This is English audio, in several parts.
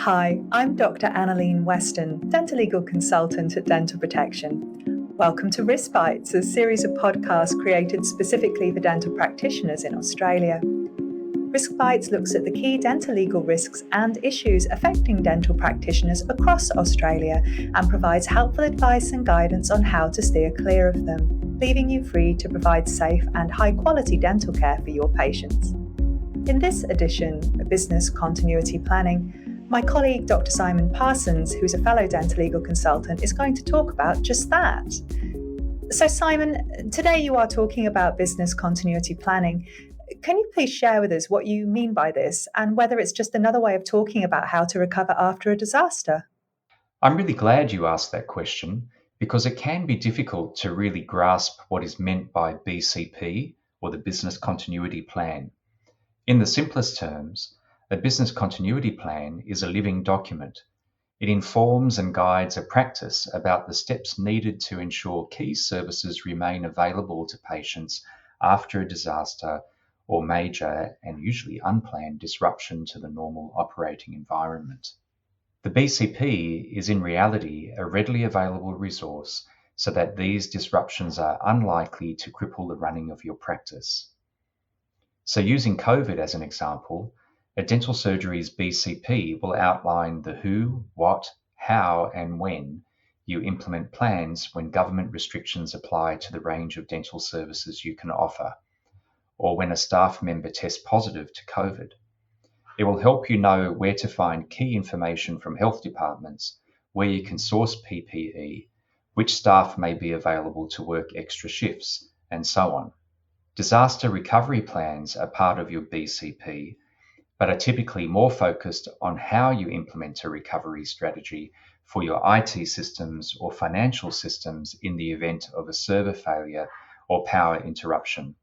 Hi, I'm Dr. Annalene Weston, dentolegal consultant at Dental Protection. Welcome to RiskBites, a series of podcasts created specifically for dental practitioners in Australia. RiskBites looks at the key dental legal risks and issues affecting dental practitioners across Australia and provides helpful advice and guidance on how to steer clear of them, leaving you free to provide safe and high-quality dental care for your patients. In this edition of Business Continuity Planning, my colleague Dr. Simon Parsons, who's a fellow dental legal consultant, is going to talk about just that. So Simon, today you are talking about business continuity planning. Can you please share with us what you mean by this and whether it's just another way of talking about how to recover after a disaster? I'm really glad you asked that question because it can be difficult to really grasp what is meant by BCP or the Business Continuity Plan. In the simplest terms, a business continuity plan is a living document. It informs and guides a practice about the steps needed to ensure key services remain available to patients after a disaster or major and usually unplanned disruption to the normal operating environment. The BCP is in reality a readily available resource so that these disruptions are unlikely to cripple the running of your practice. So using COVID as an example, a dental surgery's BCP will outline the who, what, how, and when you implement plans when government restrictions apply to the range of dental services you can offer, or when a staff member tests positive to COVID. It will help you know where to find key information from health departments, where you can source PPE, which staff may be available to work extra shifts, and so on. Disaster recovery plans are part of your BCP, but are typically more focused on how you implement a recovery strategy for your IT systems or financial systems in the event of a server failure or power interruption.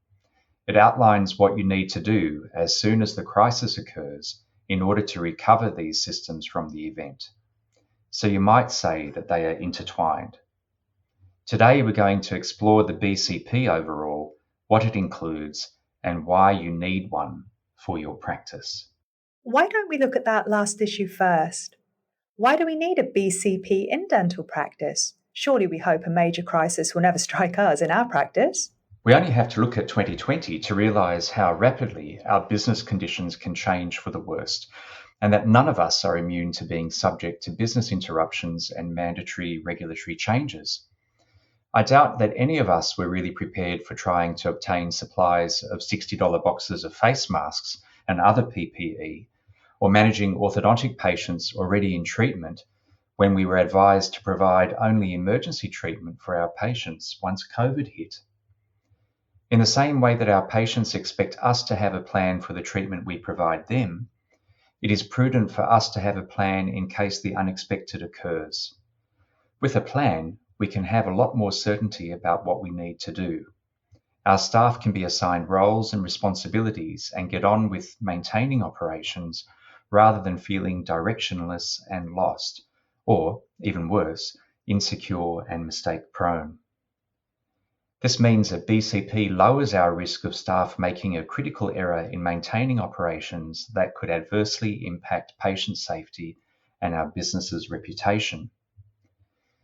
It outlines what you need to do as soon as the crisis occurs in order to recover these systems from the event. So you might say that they are intertwined. Today we're going to explore the BCP overall, what it includes, and why you need one for your practice. Why don't we look at that last issue first? Why do we need a BCP in dental practice? Surely we hope a major crisis will never strike us in our practice. We only have to look at 2020 to realise how rapidly our business conditions can change for the worst, and that none of us are immune to being subject to business interruptions and mandatory regulatory changes. I doubt that any of us were really prepared for trying to obtain supplies of $60 boxes of face masks and other PPE, or managing orthodontic patients already in treatment when we were advised to provide only emergency treatment for our patients once COVID hit. In the same way that our patients expect us to have a plan for the treatment we provide them, it is prudent for us to have a plan in case the unexpected occurs. With a plan, we can have a lot more certainty about what we need to do. Our staff can be assigned roles and responsibilities and get on with maintaining operations rather than feeling directionless and lost, or, even worse, insecure and mistake-prone. This means that BCP lowers our risk of staff making a critical error in maintaining operations that could adversely impact patient safety and our business's reputation.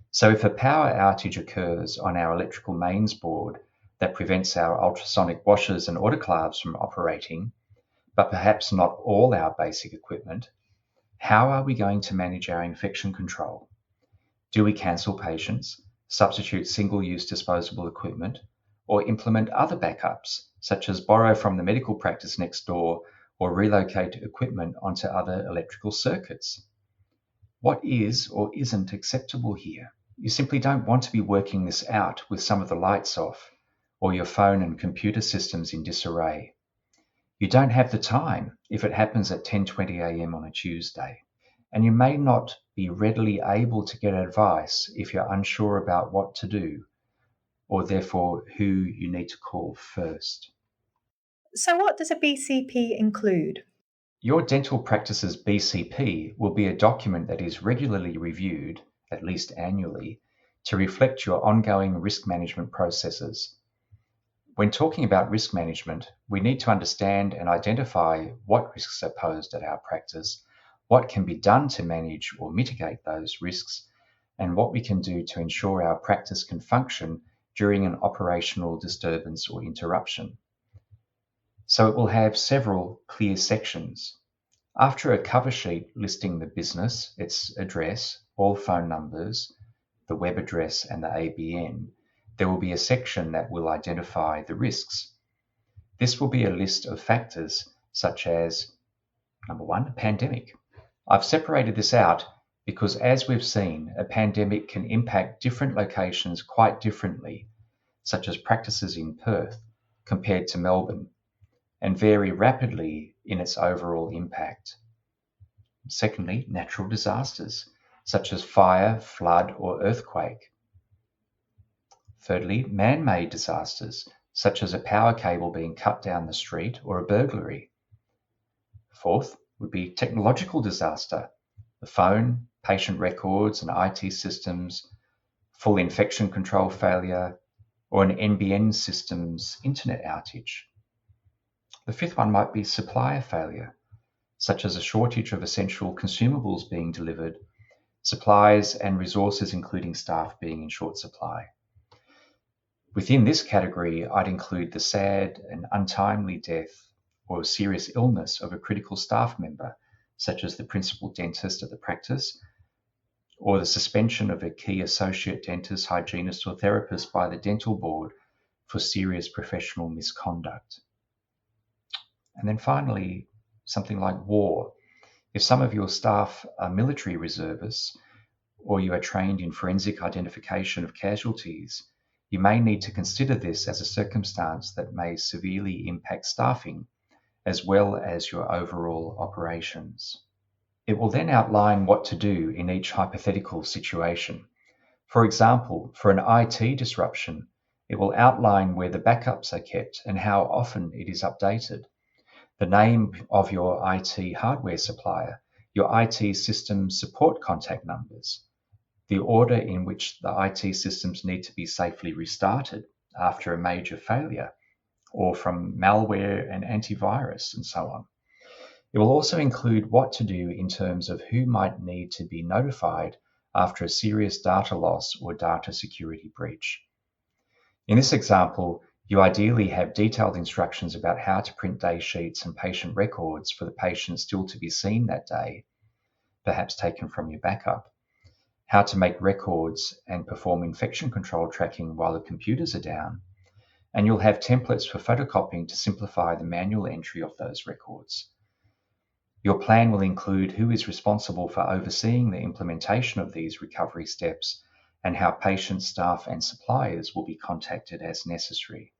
So if a power outage occurs on our electrical mains board that prevents our ultrasonic washers and autoclaves from operating, but perhaps not all our basic equipment, how are we going to manage our infection control? Do we cancel patients, substitute single-use disposable equipment, or implement other backups, such as borrow from the medical practice next door or relocate equipment onto other electrical circuits? What is or isn't acceptable here? You simply don't want to be working this out with some of the lights off or your phone and computer systems in disarray. You don't have the time if it happens at 10:20 a.m. on a Tuesday. And you may not be readily able to get advice if you're unsure about what to do, or therefore who you need to call first. So what does a BCP include? Your dental practice's BCP will be a document that is regularly reviewed, at least annually, to reflect your ongoing risk management processes. When talking about risk management, we need to understand and identify what risks are posed at our practice, what can be done to manage or mitigate those risks, and what we can do to ensure our practice can function during an operational disturbance or interruption. So it will have several clear sections. After a cover sheet listing the business, its address, all phone numbers, the web address, and the ABN, there will be a section that will identify the risks. This will be a list of factors such as, number one, a pandemic. I've separated this out because, as we've seen, a pandemic can impact different locations quite differently, such as practices in Perth compared to Melbourne, and vary rapidly in its overall impact. Secondly, natural disasters, such as fire, flood, or earthquake. Thirdly, man-made disasters, such as a power cable being cut down the street or a burglary. Fourth would be technological disaster, the phone, patient records, and IT systems, full infection control failure, or an NBN system's internet outage. The fifth one might be supplier failure, such as a shortage of essential consumables being delivered, supplies and resources including staff being in short supply. Within this category, I'd include the sad and untimely death or serious illness of a critical staff member, such as the principal dentist at the practice, or the suspension of a key associate dentist, hygienist, or therapist by the dental board for serious professional misconduct. And then finally, something like war. If some of your staff are military reservists, or you are trained in forensic identification of casualties, you may need to consider this as a circumstance that may severely impact staffing, as well as your overall operations. It will then outline what to do in each hypothetical situation. For example, for an IT disruption, it will outline where the backups are kept and how often it is updated, the name of your IT hardware supplier, your IT system support contact numbers, the order in which the IT systems need to be safely restarted after a major failure, or from malware and antivirus, and so on. It will also include what to do in terms of who might need to be notified after a serious data loss or data security breach. In this example, you ideally have detailed instructions about how to print day sheets and patient records for the patient still to be seen that day, perhaps taken from your backup, how to make records and perform infection control tracking while the computers are down, and you'll have templates for photocopying to simplify the manual entry of those records. Your plan will include who is responsible for overseeing the implementation of these recovery steps and how patients, staff, and suppliers will be contacted as necessary.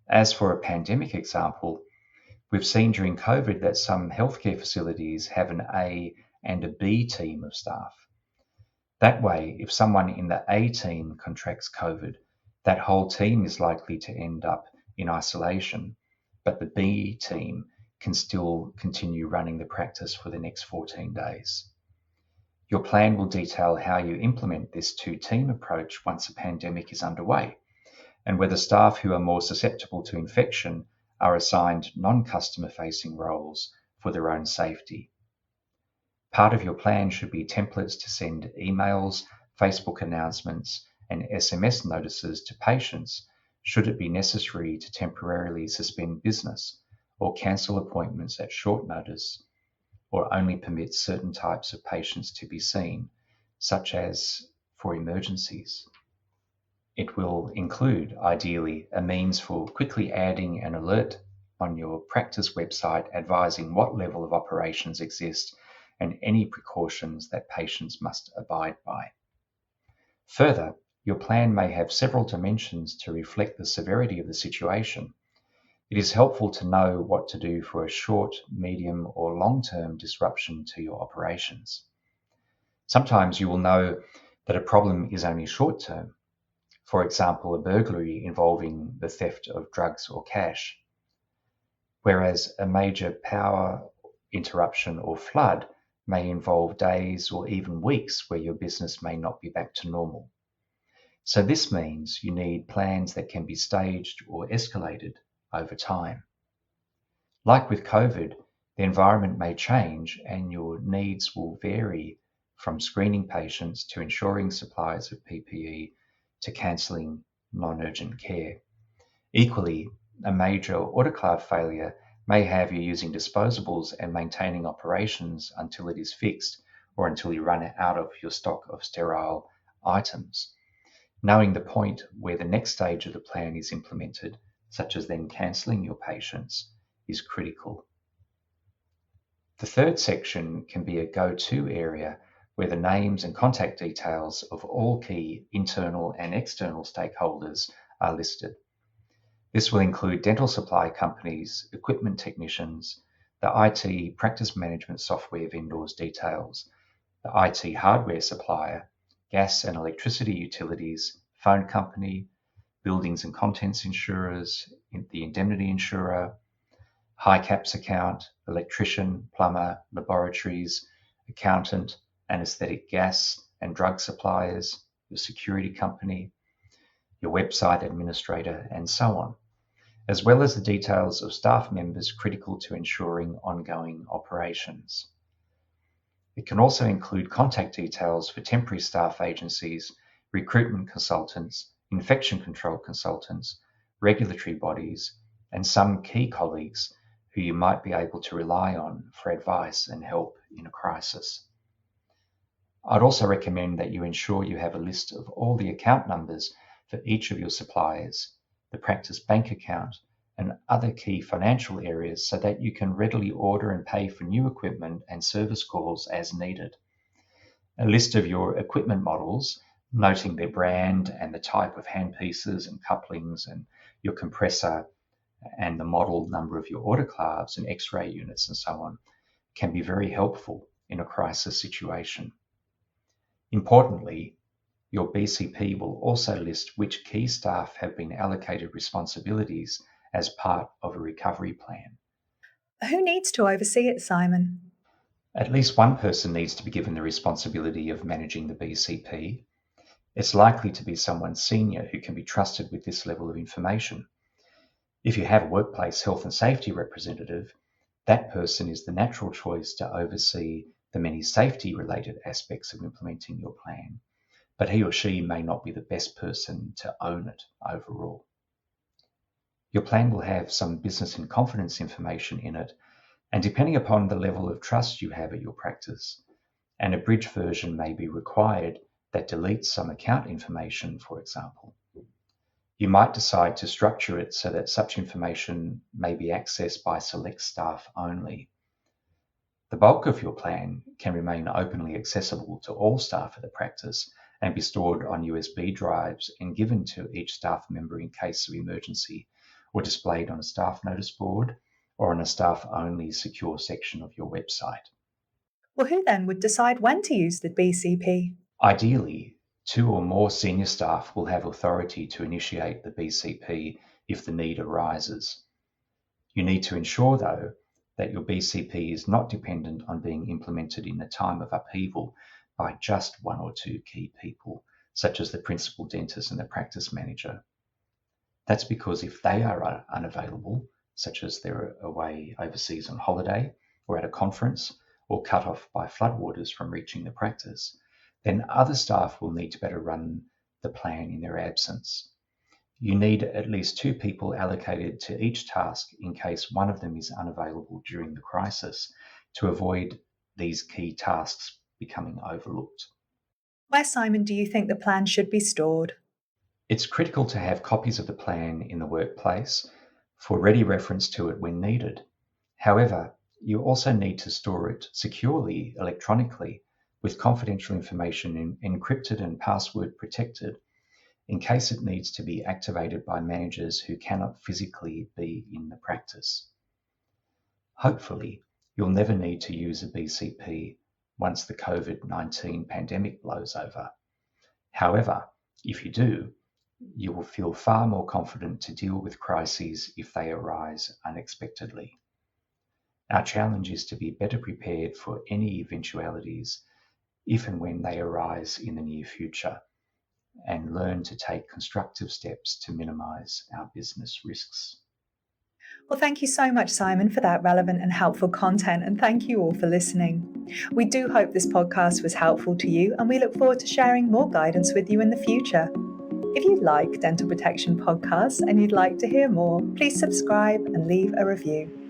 As for a pandemic example, we've seen during COVID that some healthcare facilities have an A and a B team of staff. That way, if someone in the A team contracts COVID, that whole team is likely to end up in isolation, but the B team can still continue running the practice for the next 14 days. Your plan will detail how you implement this two-team approach once a pandemic is underway, and whether staff who are more susceptible to infection are assigned non-customer facing roles for their own safety. Part of your plan should be templates to send emails, Facebook announcements, and SMS notices to patients should it be necessary to temporarily suspend business or cancel appointments at short notice, or only permit certain types of patients to be seen, such as for emergencies. It will include, ideally, a means for quickly adding an alert on your practice website advising what level of operations exist and any precautions that patients must abide by. Further, your plan may have several dimensions to reflect the severity of the situation. It is helpful to know what to do for a short, medium, or long-term disruption to your operations. Sometimes you will know that a problem is only short-term, for example, a burglary involving the theft of drugs or cash, whereas a major power interruption or flood may involve days or even weeks where your business may not be back to normal. So this means you need plans that can be staged or escalated over time. Like with COVID, The environment may change and your needs will vary from screening patients to ensuring supplies of PPE to cancelling non-urgent care. Equally, a major autoclave failure may have you using disposables and maintaining operations until it is fixed or until you run out of your stock of sterile items. Knowing the point where the next stage of the plan is implemented, such as then cancelling your patients, is critical. The third section can be a go-to area where the names and contact details of all key internal and external stakeholders are listed. This will include dental supply companies, equipment technicians, the IT practice management software vendors' details, the IT hardware supplier, gas and electricity utilities, phone company, buildings and contents insurers, the indemnity insurer, high caps account, electrician, plumber, laboratories, accountant, anesthetic gas and drug suppliers, your security company, your website administrator, and so on, as well as the details of staff members critical to ensuring ongoing operations. It can also include contact details for temporary staff agencies, recruitment consultants, infection control consultants, regulatory bodies, and some key colleagues who you might be able to rely on for advice and help in a crisis. I'd also recommend that you ensure you have a list of all the account numbers for each of your suppliers, the practice bank account, and other key financial areas so that you can readily order and pay for new equipment and service calls as needed. A list of your equipment models, noting their brand and the type of handpieces and couplings and your compressor and the model number of your autoclaves and X-ray units and so on, can be very helpful in a crisis situation. Importantly, your BCP will also list which key staff have been allocated responsibilities as part of a recovery plan. Who needs to oversee it, Simon? At least one person needs to be given the responsibility of managing the BCP. It's likely to be someone senior who can be trusted with this level of information. If you have a workplace health and safety representative, that person is the natural choice to oversee the many safety-related aspects of implementing your plan, but he or she may not be the best person to own it overall. Your plan will have some business in confidence information in it, and depending upon the level of trust you have at your practice, an abridged version may be required that deletes some account information, for example. You might decide to structure it so that such information may be accessed by select staff only. The bulk of your plan can remain openly accessible to all staff at the practice and be stored on USB drives and given to each staff member in case of emergency, or displayed on a staff notice board or on a staff-only secure section of your website. Well, who then would decide when to use the BCP? Ideally, 2 or more senior staff will have authority to initiate the BCP if the need arises. You need to ensure, though, that your BCP is not dependent on being implemented in a time of upheaval by just 1 or 2 key people, such as the principal dentist and the practice manager. That's because if they are unavailable, such as they're away overseas on holiday or at a conference or cut off by floodwaters from reaching the practice, then other staff will need to better run the plan in their absence. You need at least 2 people allocated to each task in case one of them is unavailable during the crisis to avoid these key tasks becoming overlooked. Where, Simon, do you think the plan should be stored? It's critical to have copies of the plan in the workplace for ready reference to it when needed. However, you also need to store it securely electronically with confidential information encrypted and password protected in case it needs to be activated by managers who cannot physically be in the practice. Hopefully, you'll never need to use a BCP once the COVID-19 pandemic blows over. However, if you do, you will feel far more confident to deal with crises if they arise unexpectedly. Our challenge is to be better prepared for any eventualities if and when they arise in the near future, and learn to take constructive steps to minimize our business risks. Well, thank you so much, Simon, for that relevant and helpful content, and thank you all for listening. We do hope this podcast was helpful to you, and we look forward to sharing more guidance with you in the future. If you like dental protection podcasts and you'd like to hear more, please subscribe and leave a review.